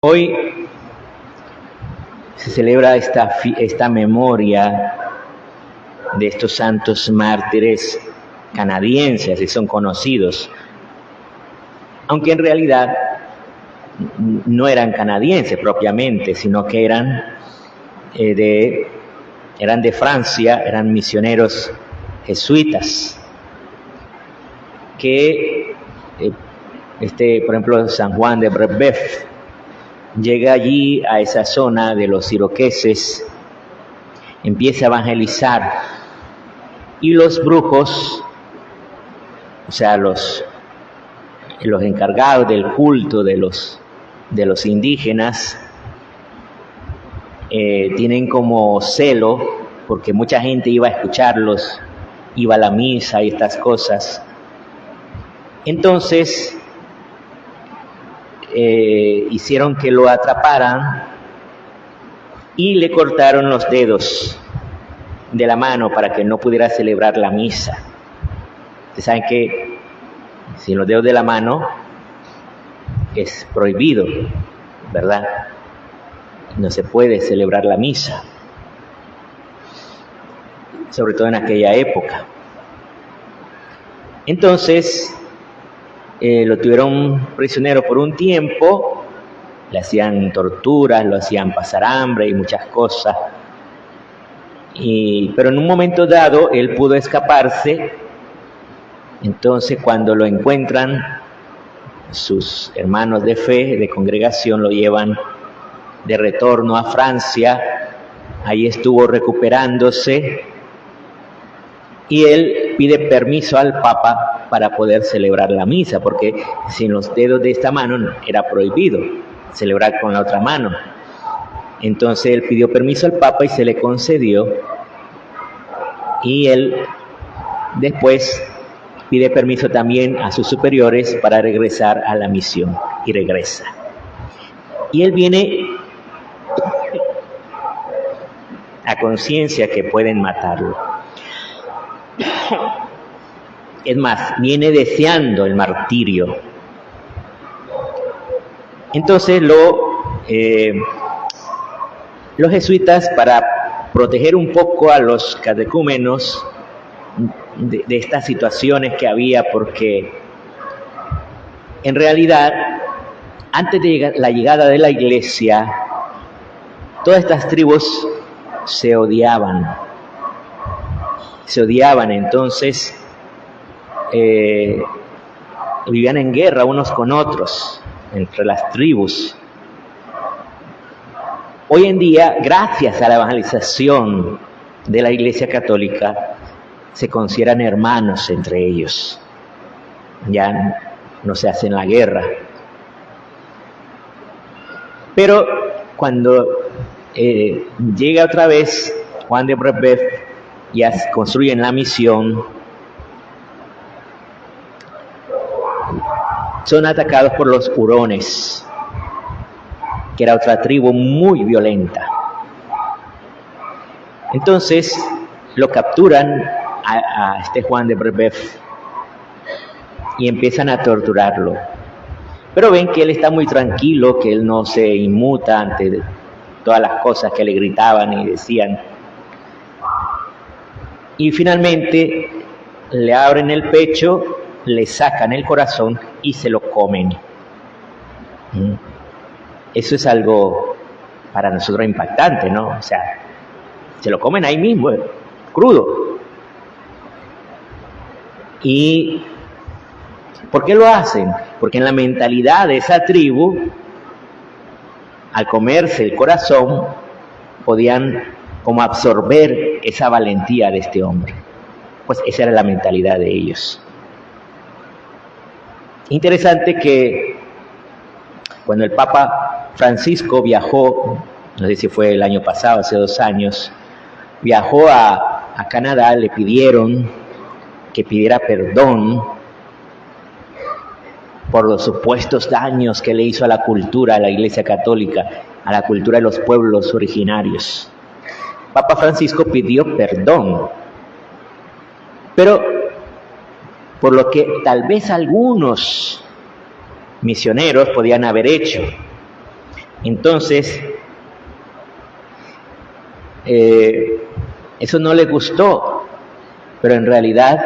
Hoy se celebra esta memoria de estos santos mártires canadienses, que son conocidos, aunque en realidad no eran canadienses propiamente, sino que eran de Francia, eran misioneros jesuitas, que por ejemplo, San Juan de Brebeuf llega allí a esa zona de los iroqueses, empieza a evangelizar, y los brujos, o sea, los encargados del culto de los indígenas, tienen como celo, porque mucha gente iba a escucharlos, iba a la misa y estas cosas. Entonces hicieron que lo atraparan y le cortaron los dedos de la mano para que no pudiera celebrar la misa. Ustedes saben que sin los dedos de la mano es prohibido, ¿verdad? No se puede celebrar la misa, sobre todo en aquella época. Entonces lo tuvieron prisionero por un tiempo, le hacían torturas, lo hacían pasar hambre y muchas cosas, pero en un momento dado él pudo escaparse. Entonces cuando lo encuentran sus hermanos de fe, de congregación, lo llevan de retorno a Francia. Ahí estuvo recuperándose y él pide permiso al Papa para poder celebrar la misa, porque sin los dedos de esta mano era prohibido celebrar con la otra mano. Entonces él pidió permiso al Papa y se le concedió, y él después pide permiso también a sus superiores para regresar a la misión, y regresa. Y él viene a conciencia que pueden matarlo. Es más, viene deseando el martirio. Entonces los jesuitas, para proteger un poco a los catecúmenos de estas situaciones que había, porque en realidad antes de la llegada de la iglesia, todas estas tribus se odiaban. Entonces vivían en guerra unos con otros, entre las tribus. Hoy en día, gracias a la evangelización de la Iglesia Católica, se consideran hermanos entre ellos. Ya no se hacen la guerra. Pero cuando llega otra vez Juan de Brebeuf y construyen la misión, son atacados por los hurones, que era otra tribu muy violenta. Entonces lo capturan a este Juan de Brebeuf y empiezan a torturarlo. Pero ven que él está muy tranquilo, que él no se inmuta ante todas las cosas que le gritaban y decían. Y finalmente le abren el pecho, le sacan el corazón y se lo comen. Eso es algo para nosotros impactante, ¿no? O sea, se lo comen ahí mismo, crudo. ¿Y por qué lo hacen? Porque en la mentalidad de esa tribu, al comerse el corazón, podían como absorber esa valentía de este hombre. Pues esa era la mentalidad de ellos. Interesante que cuando el Papa Francisco viajó, no sé si fue el año pasado, hace 2 años, viajó a Canadá, le pidieron que pidiera perdón por los supuestos daños que le hizo a la cultura, a la Iglesia Católica, a la cultura de los pueblos originarios. Papa Francisco pidió perdón, pero por lo que tal vez algunos misioneros podían haber hecho, Entonces, eso no le gustó, pero en realidad,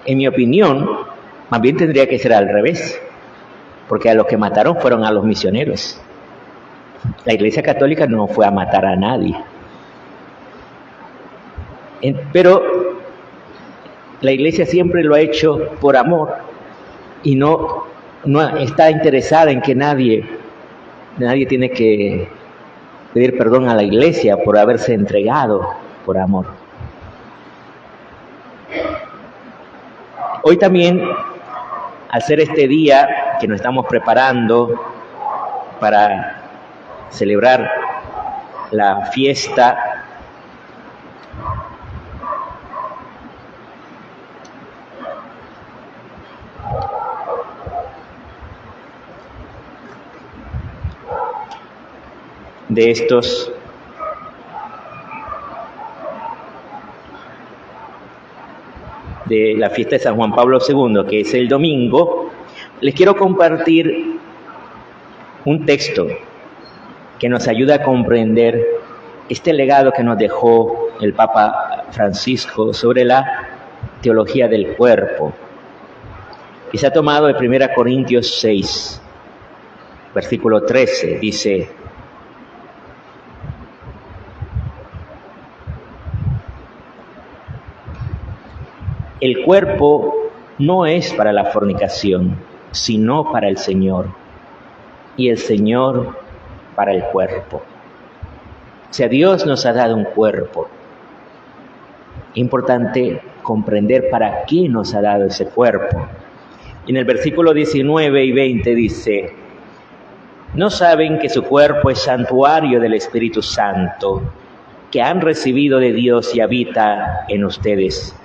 en mi opinión, más bien tendría que ser al revés, porque a los que mataron fueron a los misioneros. La Iglesia Católica no fue a matar a nadie. Pero la Iglesia siempre lo ha hecho por amor y no está interesada en que nadie tiene que pedir perdón a la Iglesia por haberse entregado por amor. Hoy también, al ser este día que nos estamos preparando para celebrar la fiesta de la fiesta de San Juan Pablo II, que es el domingo, les quiero compartir un texto que nos ayuda a comprender este legado que nos dejó el Papa Francisco sobre la teología del cuerpo, que se ha tomado de 1 Corintios 6, versículo 13, dice: el cuerpo no es para la fornicación, sino para el Señor, y el Señor para el cuerpo. O sea, Dios nos ha dado un cuerpo. Importante comprender para qué nos ha dado ese cuerpo. En el versículo 19 y 20 dice: ¿no saben que su cuerpo es santuario del Espíritu Santo, que han recibido de Dios y habita en ustedes?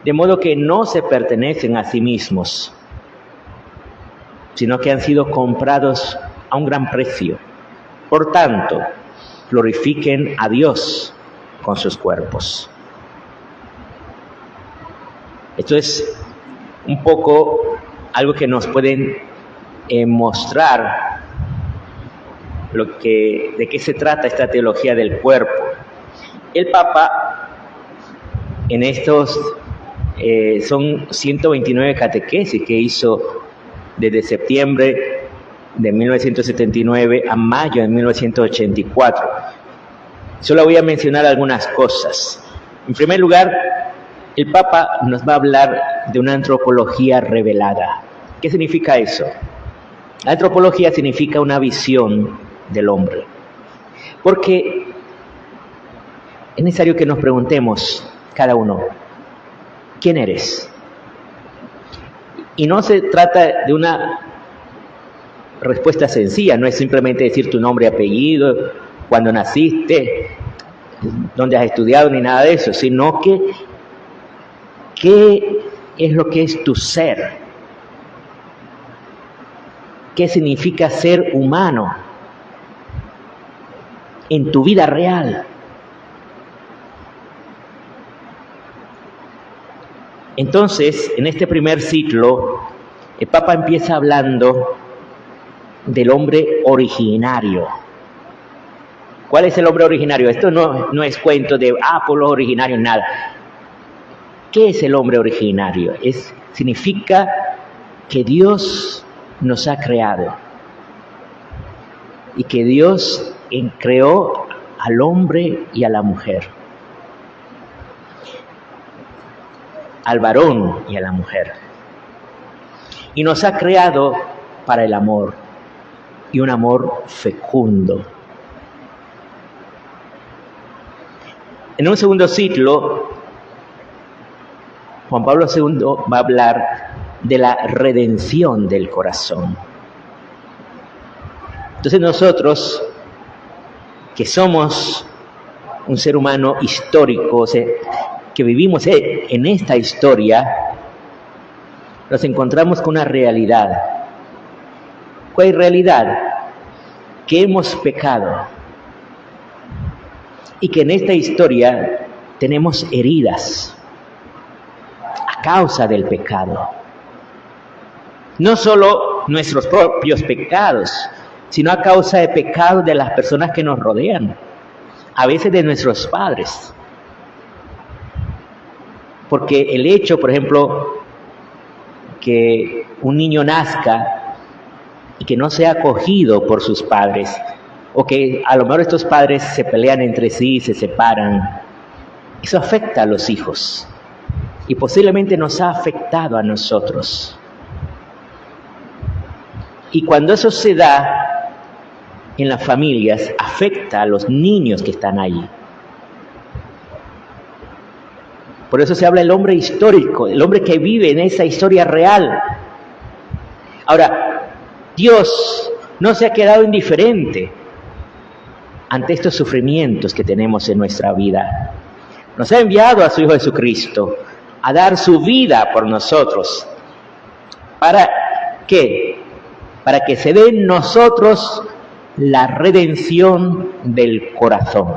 De modo que no se pertenecen a sí mismos, sino que han sido comprados a un gran precio. Por tanto, glorifiquen a Dios con sus cuerpos. Esto es un poco algo que nos pueden mostrar de qué se trata esta teología del cuerpo. El Papa en estos son 129 catequesis que hizo desde septiembre de 1979 a mayo de 1984. Solo voy a mencionar algunas cosas. En primer lugar, el Papa nos va a hablar de una antropología revelada. ¿Qué significa eso? La antropología significa una visión del hombre. Porque es necesario que nos preguntemos cada uno: ¿quién eres? Y no se trata de una respuesta sencilla, no es simplemente decir tu nombre y apellido, cuándo naciste, dónde has estudiado, ni nada de eso, sino que ¿qué es lo que es tu ser? ¿Qué significa ser humano en tu vida real? Entonces, en este primer ciclo, el Papa empieza hablando del hombre originario. ¿Cuál es el hombre originario? Esto no es cuento de pueblos originarios, nada. ¿Qué es el hombre originario? Significa que Dios nos ha creado y que Dios creó al hombre y a la mujer, al varón y a la mujer, y nos ha creado para el amor, y un amor fecundo. En un segundo ciclo, Juan Pablo II va a hablar de la redención del corazón. Entonces nosotros, que somos un ser humano histórico, o sea, que vivimos en esta historia, nos encontramos con una realidad. ¿Cuál realidad? Que hemos pecado y que en esta historia tenemos heridas a causa del pecado. No solo nuestros propios pecados, sino a causa de pecados de las personas que nos rodean, a veces de nuestros padres. Porque el hecho, por ejemplo, que un niño nazca y que no sea acogido por sus padres, o que a lo mejor estos padres se pelean entre sí, se separan, eso afecta a los hijos y posiblemente nos ha afectado a nosotros. Y cuando eso se da en las familias, afecta a los niños que están ahí. Por eso se habla del hombre histórico, el hombre que vive en esa historia real. Ahora, Dios no se ha quedado indiferente ante estos sufrimientos que tenemos en nuestra vida. Nos ha enviado a su Hijo Jesucristo a dar su vida por nosotros. ¿Para qué? Para que se dé en nosotros la redención del corazón.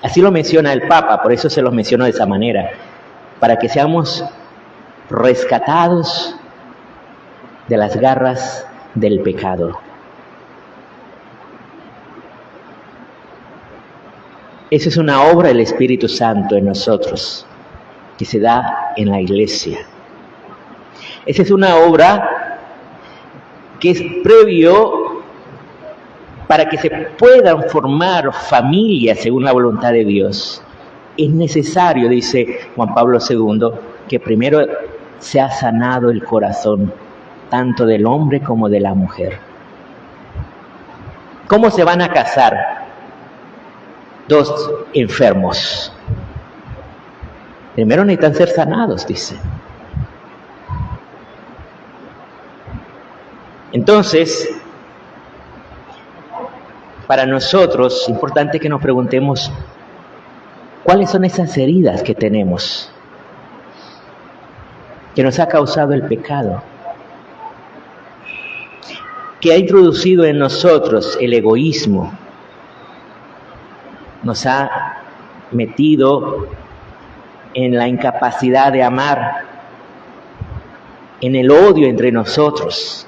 Así lo menciona el Papa, por eso se los menciono de esa manera, para que seamos rescatados de las garras del pecado. Esa es una obra del Espíritu Santo en nosotros, que se da en la iglesia. Esa es una obra que es previo para que se puedan formar familias según la voluntad de Dios. Es necesario, dice Juan Pablo II, que primero sea sanado el corazón, tanto del hombre como de la mujer. ¿Cómo se van a casar dos enfermos? Primero necesitan ser sanados, dice. Entonces, para nosotros es importante que nos preguntemos cuáles son esas heridas que tenemos, que nos ha causado el pecado, que ha introducido en nosotros el egoísmo, nos ha metido en la incapacidad de amar, en el odio entre nosotros.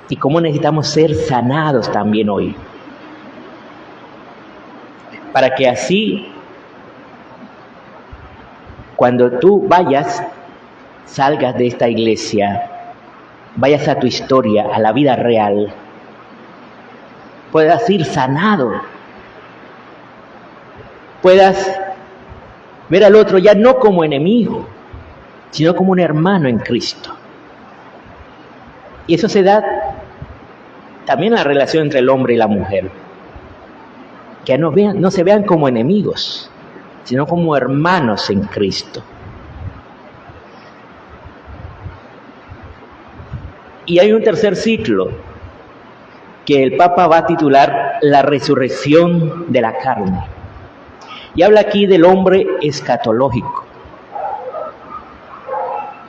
Y cómo necesitamos ser sanados también hoy, para que así, cuando tú salgas de esta iglesia, vayas a tu historia, a la vida real, puedas ir sanado, puedas ver al otro ya no como enemigo, sino como un hermano en Cristo. Y eso se da también en la relación entre el hombre y la mujer, que no se vean como enemigos, sino como hermanos en Cristo. Y hay un tercer ciclo que el Papa va a titular La resurrección de la carne. Y habla aquí del hombre escatológico.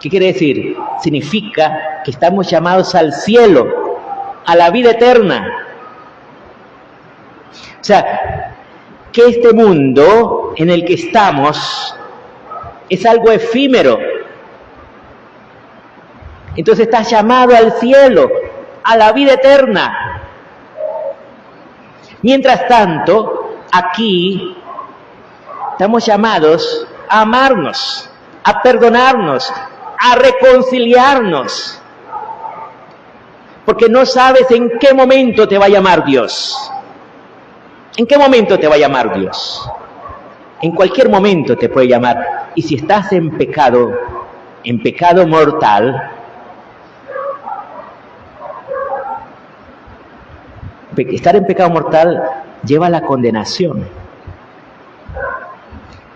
¿Qué quiere decir? Significa que estamos llamados al cielo, a la vida eterna. O sea, que este mundo en el que estamos es algo efímero. Entonces estás llamado al cielo, a la vida eterna. Mientras tanto, aquí estamos llamados a amarnos, a perdonarnos, a reconciliarnos. Porque no sabes en qué momento te va a llamar Dios. ¿En qué momento te va a llamar Dios? En cualquier momento te puede llamar. Y si estás en pecado mortal, estar en pecado mortal lleva a la condenación.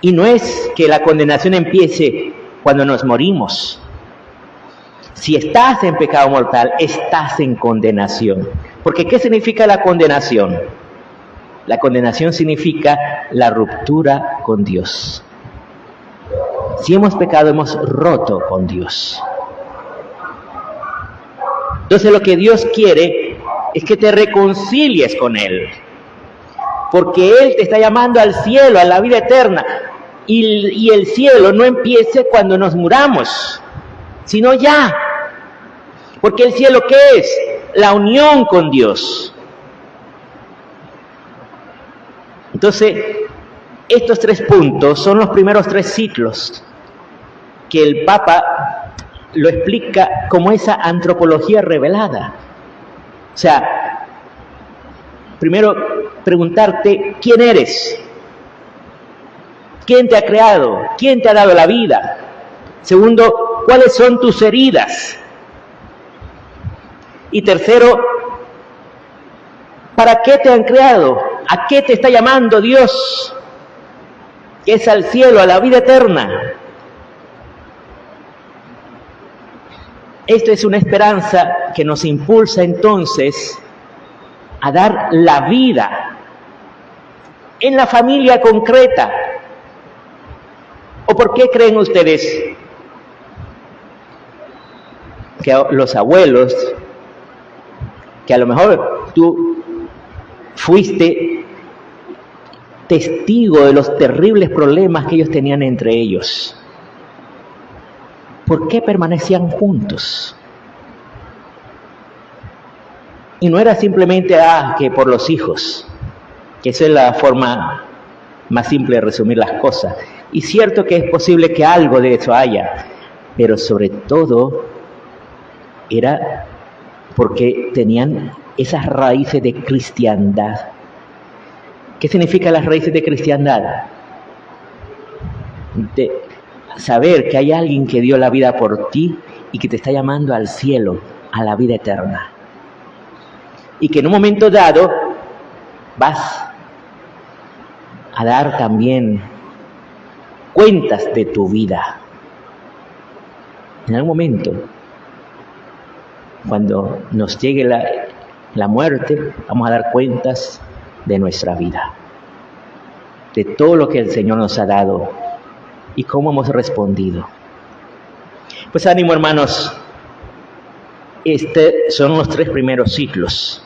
Y no es que la condenación empiece cuando nos morimos. Si estás en pecado mortal, estás en condenación. Porque ¿qué significa la condenación? La condenación significa la ruptura con Dios. Si hemos pecado, hemos roto con Dios. Entonces lo que Dios quiere es que te reconcilies con Él. Porque Él te está llamando al cielo, a la vida eterna. y el cielo no empiece cuando nos muramos, sino ya. Porque el cielo, ¿qué es? La unión con Dios. Entonces, estos 3 puntos son los primeros 3 ciclos que el Papa lo explica como esa antropología revelada. O sea, primero preguntarte quién eres, quién te ha creado, quién te ha dado la vida. Segundo, cuáles son tus heridas. Y tercero, ¿para qué te han creado? ¿A qué te está llamando Dios? Que es al cielo, a la vida eterna. Esto es una esperanza que nos impulsa entonces a dar la vida en la familia concreta. ¿O por qué creen ustedes que los abuelos, que a lo mejor tú fuiste testigo de los terribles problemas que ellos tenían entre ellos, ¿por qué permanecían juntos? Y no era simplemente que por los hijos, que esa es la forma más simple de resumir las cosas. Y cierto que es posible que algo de eso haya, pero sobre todo era porque tenían esas raíces de cristiandad. ¿Qué significan las raíces de cristiandad? De saber que hay alguien que dio la vida por ti y que te está llamando al cielo, a la vida eterna. Y que en un momento dado vas a dar también cuentas de tu vida. En algún momento, cuando nos llegue la muerte, vamos a dar cuentas de nuestra vida, de todo lo que el Señor nos ha dado y cómo hemos respondido. Pues ánimo, hermanos, son los 3 primeros ciclos.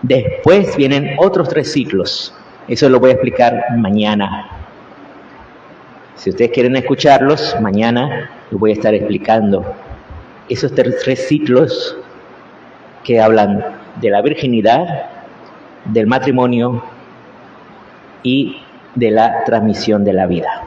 Después vienen otros 3 ciclos. Eso lo voy a explicar mañana. Si ustedes quieren escucharlos, mañana los voy a estar explicando. Esos 3 ciclos que hablan de la virginidad, del matrimonio y de la transmisión de la vida.